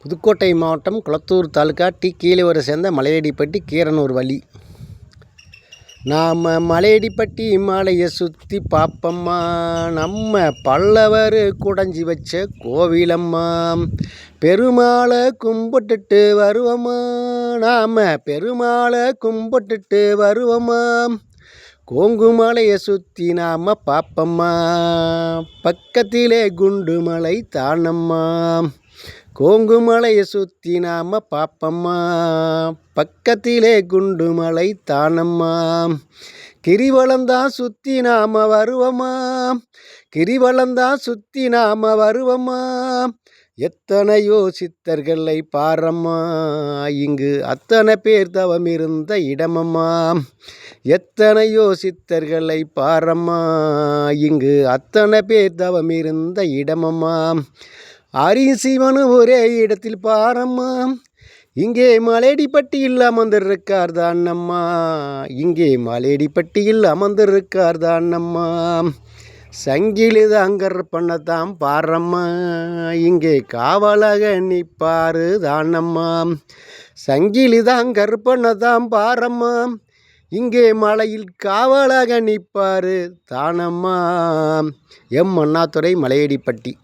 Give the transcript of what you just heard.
புதுக்கோட்டை மாவட்டம் குளத்தூர் தாலுக்கா கீழவரை சேர்ந்த மலையடிப்பட்டி கீரனூர் வழி. நாம் மலையடிப்பட்டி மாலையை சுற்றி பார்ப்பம்மா, நம்ம பல்லவர் குடஞ்சி வச்ச கோவிலம்மா. பெருமாளை கும்பிட்டுட்டு வருவோம்மா, நாம் பெருமாளை கும்பிட்டுட்டு வருவோம்மா. கோங்குமலையை சுற்றி நாம் பார்ப்பம்மா, பக்கத்திலே குண்டுமலை தானம்மா. கோங்குமலையை சுற்றி நாம் பார்ப்பம்மா, பக்கத்திலே குண்டுமலை தானம்மா. கிரிவலந்தான் சுற்றி நாம் வருவோம்மா, கிரிவலந்தான் சுற்றி நாம் வருவோம்மா. எத்தனையோ சித்தர்களை பாரம்மா, இங்கு அத்தனை பேர் தவம் இருந்த இடமம்மா. எத்தனையோ சித்தர்களை பாரம்மா, இங்கு அத்தனை பேர் தவம் இருந்த இடமம்மா. சிவனு ஒரே இடத்தில் பாரம்மா, இங்கே மலையடிப்பட்டியில் அமர்ந்திருக்கார் தான் அம்மா. இங்கே மலையடிப்பட்டியில் அமர்ந்திருக்கார் தான் அம்மா. சங்கிலிது அங்கர் பண்ணத்தான் பாரம்மா, இங்கே காவலாக நிற்பாரு தான் அம்மா. சங்கிலிதான் கற்பனதான் பாரம்மா, இங்கே மலையில் காவலாக நிற்பாரு தானம்மா. எம் அண்ணாதுரை, மலையடிப்பட்டி.